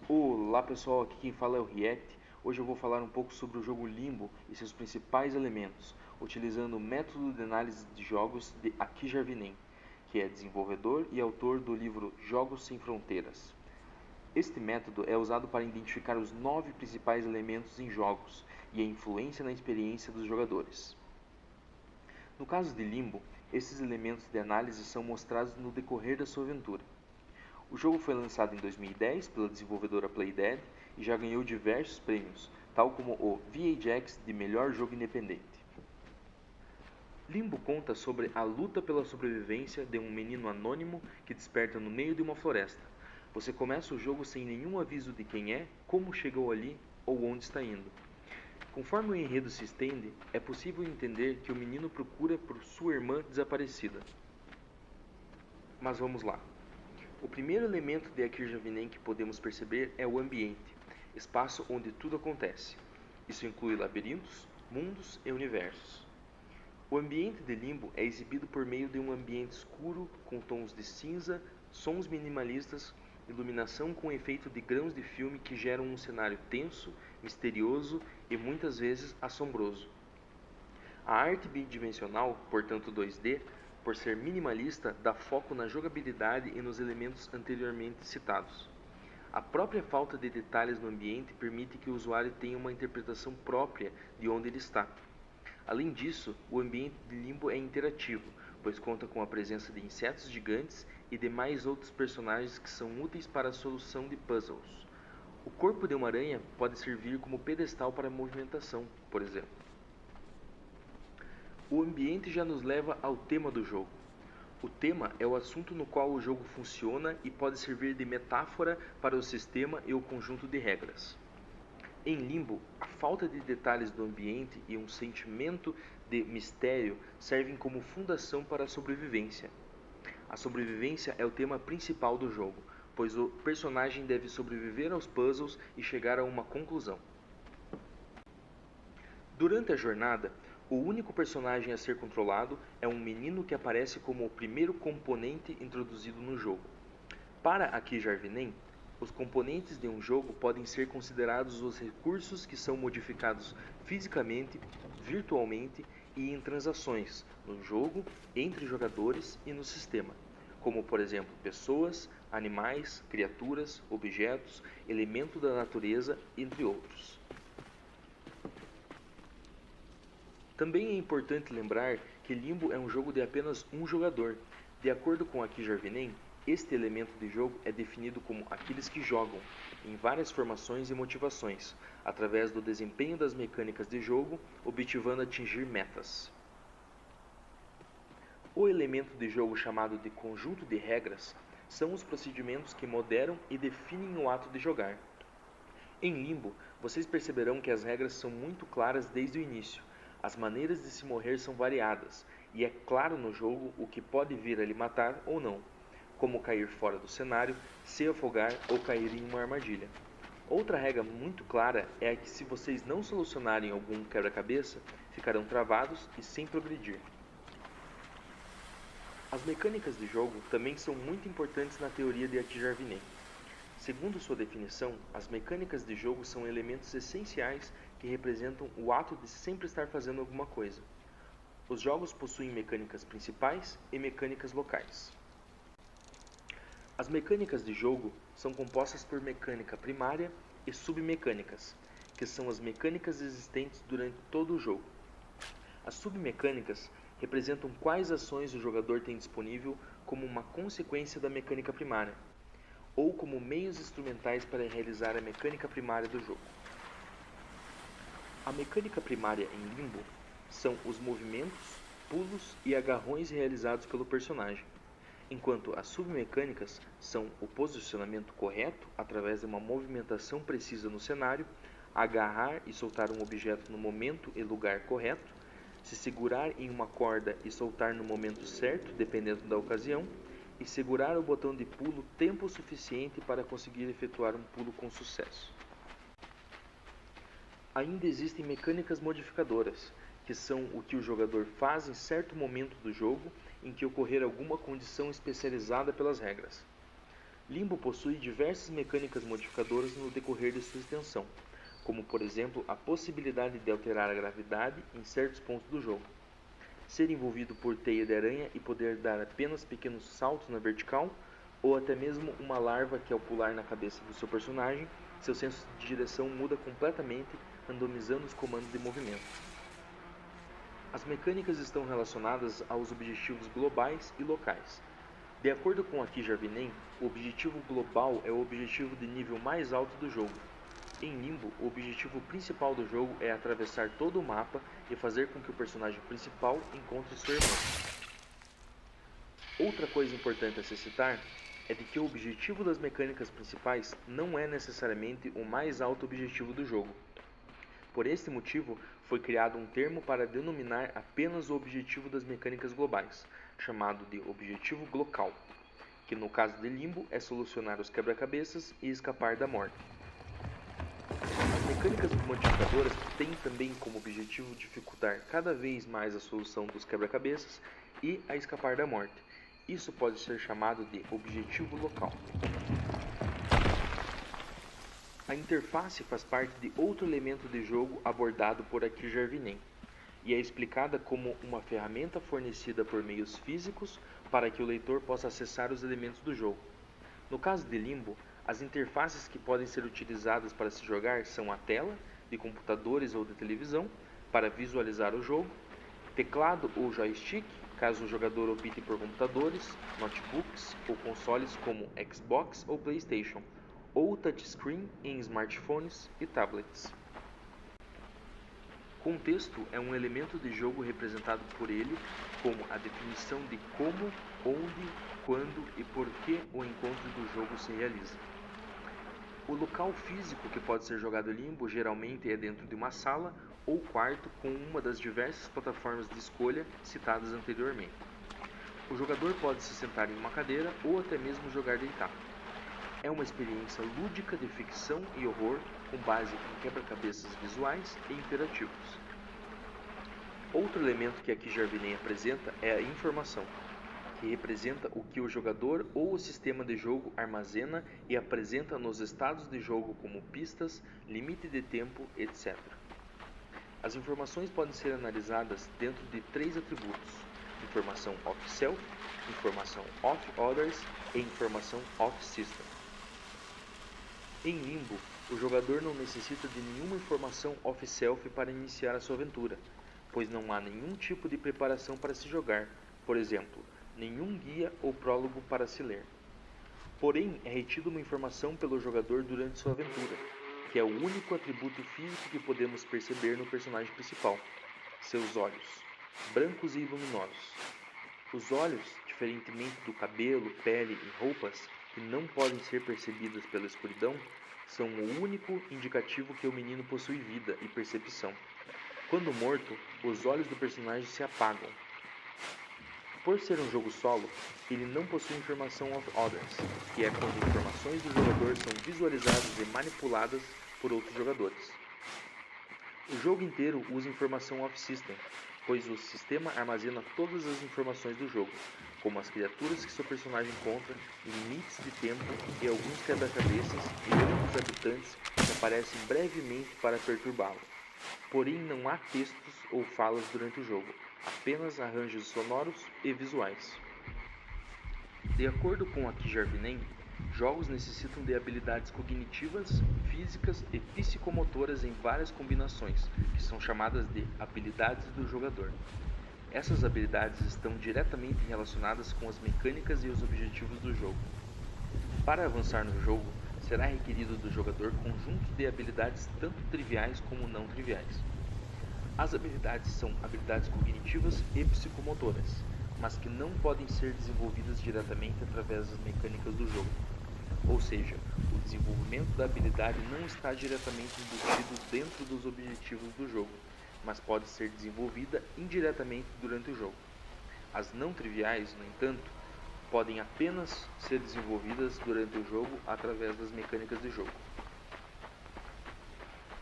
Olá pessoal, aqui quem fala é o Riet. Hoje eu vou falar um pouco sobre o jogo Limbo e seus principais elementos, utilizando o método de análise de jogos de Aki Jarvinen, que é desenvolvedor e autor do livro Jogos Sem Fronteiras. Este método é usado para identificar os 9 principais elementos em jogos e a influência na experiência dos jogadores. No caso de Limbo, esses elementos de análise são mostrados no decorrer da sua aventura. O jogo foi lançado em 2010 pela desenvolvedora Playdead e já ganhou diversos prêmios, tal como o VHX de melhor jogo independente. Limbo conta sobre a luta pela sobrevivência de um menino anônimo que desperta no meio de uma floresta. Você começa o jogo sem nenhum aviso de quem é, como chegou ali ou onde está indo. Conforme o enredo se estende, é possível entender que o menino procura por sua irmã desaparecida. Mas vamos lá. O primeiro elemento de Akir Javinen que podemos perceber é o ambiente, espaço onde tudo acontece. Isso inclui labirintos, mundos e universos. O ambiente de Limbo é exibido por meio de um ambiente escuro com tons de cinza, sons minimalistas, iluminação com efeito de grãos de filme que geram um cenário tenso, misterioso e muitas vezes assombroso. A arte bidimensional, portanto 2D, por ser minimalista, dá foco na jogabilidade e nos elementos anteriormente citados. A própria falta de detalhes no ambiente permite que o usuário tenha uma interpretação própria de onde ele está. Além disso, o ambiente de Limbo é interativo, pois conta com a presença de insetos gigantes e demais outros personagens que são úteis para a solução de puzzles. O corpo de uma aranha pode servir como pedestal para a movimentação, por exemplo. O ambiente já nos leva ao tema do jogo. O tema é o assunto no qual o jogo funciona e pode servir de metáfora para o sistema e o conjunto de regras. Em Limbo, a falta de detalhes do ambiente e um sentimento de mistério servem como fundação para a sobrevivência. A sobrevivência é o tema principal do jogo, pois o personagem deve sobreviver aos puzzles e chegar a uma conclusão. Durante a jornada, o único personagem a ser controlado é um menino que aparece como o primeiro componente introduzido no jogo. Para Aki Jarvinen, os componentes de um jogo podem ser considerados os recursos que são modificados fisicamente, virtualmente e em transações no jogo, entre jogadores e no sistema, como por exemplo pessoas, animais, criaturas, objetos, elementos da natureza, entre outros. Também é importante lembrar que Limbo é um jogo de apenas um jogador. De acordo com Aki Jarvinen, este elemento de jogo é definido como aqueles que jogam, em várias formações e motivações, através do desempenho das mecânicas de jogo, objetivando atingir metas. O elemento de jogo chamado de conjunto de regras são os procedimentos que moderam e definem o ato de jogar. Em Limbo, vocês perceberão que as regras são muito claras desde o início. As maneiras de se morrer são variadas, e é claro no jogo o que pode vir a lhe matar ou não, como cair fora do cenário, se afogar ou cair em uma armadilha. Outra regra muito clara é que se vocês não solucionarem algum quebra-cabeça, ficarão travados e sem progredir. As mecânicas de jogo também são muito importantes na teoria de Aki Jarvinen. Segundo sua definição, as mecânicas de jogo são elementos essenciais que representam o ato de sempre estar fazendo alguma coisa. Os jogos possuem mecânicas principais e mecânicas locais. As mecânicas de jogo são compostas por mecânica primária e submecânicas, que são as mecânicas existentes durante todo o jogo. As submecânicas representam quais ações o jogador tem disponível como uma consequência da mecânica primária, ou como meios instrumentais para realizar a mecânica primária do jogo. A mecânica primária em Limbo são os movimentos, pulos e agarrões realizados pelo personagem, enquanto as submecânicas são o posicionamento correto através de uma movimentação precisa no cenário, agarrar e soltar um objeto no momento e lugar correto, se segurar em uma corda e soltar no momento certo, dependendo da ocasião, e segurar o botão de pulo tempo suficiente para conseguir efetuar um pulo com sucesso. Ainda existem mecânicas modificadoras, que são o que o jogador faz em certo momento do jogo em que ocorrer alguma condição especializada pelas regras. Limbo possui diversas mecânicas modificadoras no decorrer de sua extensão, como por exemplo a possibilidade de alterar a gravidade em certos pontos do jogo, ser envolvido por teia de aranha e poder dar apenas pequenos saltos na vertical, ou até mesmo uma larva que ao pular na cabeça do seu personagem, seu senso de direção muda completamente, randomizando os comandos de movimento. As mecânicas estão relacionadas aos objetivos globais e locais. De acordo com Aki Jarvinen, o objetivo global é o objetivo de nível mais alto do jogo. Em Limbo, o objetivo principal do jogo é atravessar todo o mapa e fazer com que o personagem principal encontre sua irmã. Outra coisa importante a se citar é de que o objetivo das mecânicas principais não é necessariamente o mais alto objetivo do jogo. Por este motivo, foi criado um termo para denominar apenas o objetivo das mecânicas globais, chamado de objetivo glocal, que no caso de Limbo é solucionar os quebra-cabeças e escapar da morte. As mecânicas modificadoras têm também como objetivo dificultar cada vez mais a solução dos quebra-cabeças e a escapar da morte. Isso pode ser chamado de objetivo local. A interface faz parte de outro elemento de jogo abordado por Aki Jarvinen e é explicada como uma ferramenta fornecida por meios físicos para que o leitor possa acessar os elementos do jogo. No caso de Limbo, as interfaces que podem ser utilizadas para se jogar são a tela, de computadores ou de televisão, para visualizar o jogo, teclado ou joystick, caso o jogador opte por computadores, notebooks ou consoles como Xbox ou PlayStation, ou touchscreen em smartphones e tablets. Contexto é um elemento de jogo representado por ele como a definição de como, onde, quando e por que o encontro do jogo se realiza. O local físico que pode ser jogado em Limbo geralmente é dentro de uma sala ou quarto com uma das diversas plataformas de escolha citadas anteriormente. O jogador pode se sentar em uma cadeira ou até mesmo jogar deitado. É uma experiência lúdica de ficção e horror com base em quebra-cabeças visuais e interativos. Outro elemento que Aki Jarvinen apresenta é a informação, que representa o que o jogador ou o sistema de jogo armazena e apresenta nos estados de jogo como pistas, limite de tempo, etc. As informações podem ser analisadas dentro de 3 atributos: informação off-self, informação off-others e informação off-system. Em Limbo, o jogador não necessita de nenhuma informação off-self para iniciar a sua aventura, pois não há nenhum tipo de preparação para se jogar, por exemplo, nenhum guia ou prólogo para se ler. Porém, é retida uma informação pelo jogador durante sua aventura, que é o único atributo físico que podemos perceber no personagem principal: seus olhos, brancos e luminosos. Os olhos, diferentemente do cabelo, pele e roupas, que não podem ser percebidas pela escuridão, são o único indicativo que o menino possui vida e percepção. Quando morto, os olhos do personagem se apagam. Por ser um jogo solo, ele não possui informação off-others, que é quando informações do jogador são visualizadas e manipuladas por outros jogadores. O jogo inteiro usa informação off-system, pois o sistema armazena todas as informações do jogo, como as criaturas que seu personagem encontra, limites de tempo e alguns quebra-cabeças e outros habitantes que aparecem brevemente para perturbá-lo. Porém, não há textos ou falas durante o jogo, apenas arranjos sonoros e visuais. De acordo com Aki Jarvinen, jogos necessitam de habilidades cognitivas, físicas e psicomotoras em várias combinações, que são chamadas de habilidades do jogador. Essas habilidades estão diretamente relacionadas com as mecânicas e os objetivos do jogo. Para avançar no jogo, será requerido do jogador conjuntos de habilidades tanto triviais como não triviais. As habilidades são habilidades cognitivas e psicomotoras, mas que não podem ser desenvolvidas diretamente através das mecânicas do jogo. Ou seja, o desenvolvimento da habilidade não está diretamente embutido dentro dos objetivos do jogo, mas pode ser desenvolvida indiretamente durante o jogo. As não triviais, no entanto, podem apenas ser desenvolvidas durante o jogo através das mecânicas de jogo.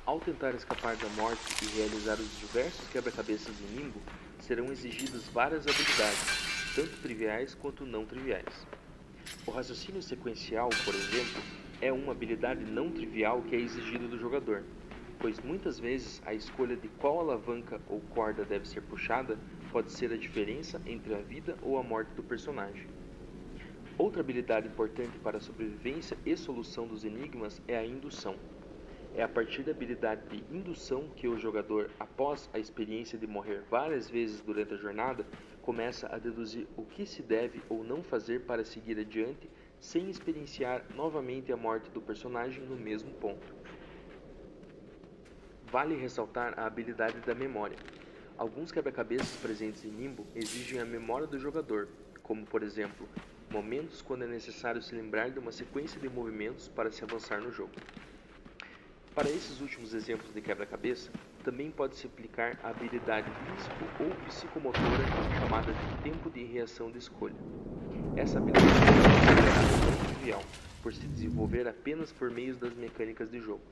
Ao tentar escapar da morte e realizar os diversos quebra-cabeças em Limbo, serão exigidas várias habilidades, tanto triviais quanto não triviais. O raciocínio sequencial, por exemplo, é uma habilidade não trivial que é exigida do jogador, pois muitas vezes a escolha de qual alavanca ou corda deve ser puxada pode ser a diferença entre a vida ou a morte do personagem. Outra habilidade importante para a sobrevivência e solução dos enigmas é a indução. É a partir da habilidade de indução que o jogador, após a experiência de morrer várias vezes durante a jornada, começa a deduzir o que se deve ou não fazer para seguir adiante sem experienciar novamente a morte do personagem no mesmo ponto. Vale ressaltar a habilidade da memória. Alguns quebra-cabeças presentes em Limbo exigem a memória do jogador, como por exemplo, momentos quando é necessário se lembrar de uma sequência de movimentos para se avançar no jogo. Para esses últimos exemplos de quebra-cabeça, também pode-se aplicar a habilidade físico ou psicomotora chamada de tempo de reação de escolha. Essa habilidade é considerada não trivial, por se desenvolver apenas por meio das mecânicas de jogo.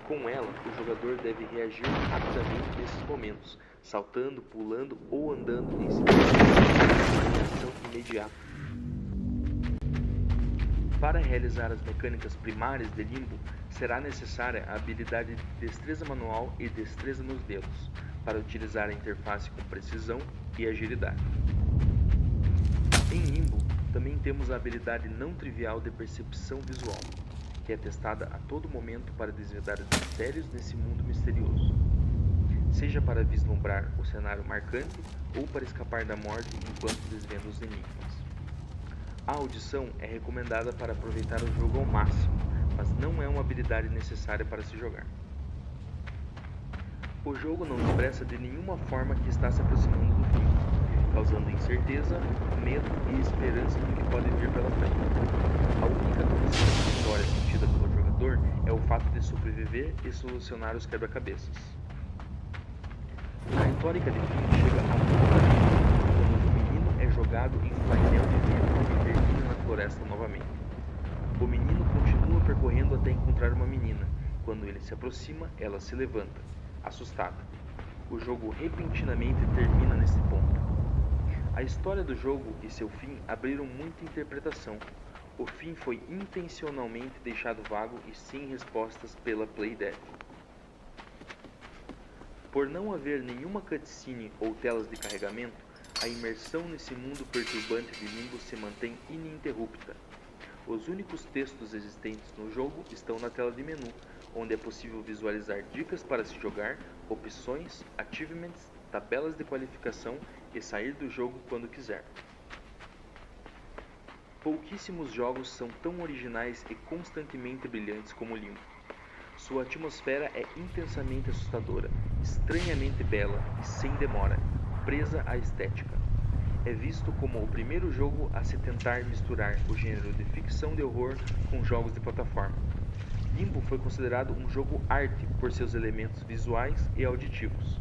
Com ela, o jogador deve reagir rapidamente nesses momentos, saltando, pulando ou andando em simultâneo em ação imediata. Para realizar as mecânicas primárias de Limbo, será necessária a habilidade de destreza manual e destreza nos dedos, para utilizar a interface com precisão e agilidade. Em Limbo, também temos a habilidade não trivial de percepção visual, que é testada a todo momento para desvendar os mistérios nesse mundo misterioso, seja para vislumbrar o cenário marcante ou para escapar da morte enquanto desvenda os enigmas. A audição é recomendada para aproveitar o jogo ao máximo, mas não é uma habilidade necessária para se jogar. O jogo não expressa de nenhuma forma que está se aproximando do fim, causando incerteza, medo e esperança do que pode vir pela frente. A única condição de vitória sentida pelo jogador é o fato de sobreviver e solucionar os quebra-cabeças. A retórica de fim chega a quando o menino é jogado em um painel de vidro e termina na floresta novamente. O menino continua percorrendo até encontrar uma menina. Quando ele se aproxima, ela se levanta, assustada. O jogo repentinamente termina nesse ponto. A história do jogo e seu fim abriram muita interpretação. O fim foi intencionalmente deixado vago e sem respostas pela Playdead. Por não haver nenhuma cutscene ou telas de carregamento, a imersão nesse mundo perturbante de Limbo se mantém ininterrupta. Os únicos textos existentes no jogo estão na tela de menu, onde é possível visualizar dicas para se jogar, opções, achievements, tabelas de qualificação e sair do jogo quando quiser. Pouquíssimos jogos são tão originais e constantemente brilhantes como Limbo. Sua atmosfera é intensamente assustadora, estranhamente bela e sem demora, presa à estética. É visto como o primeiro jogo a se tentar misturar o gênero de ficção de horror com jogos de plataforma. Limbo foi considerado um jogo arte por seus elementos visuais e auditivos.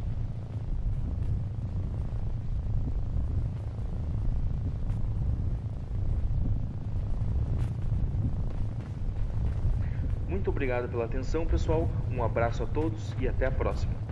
Muito obrigado pela atenção, pessoal. Um abraço a todos e até a próxima.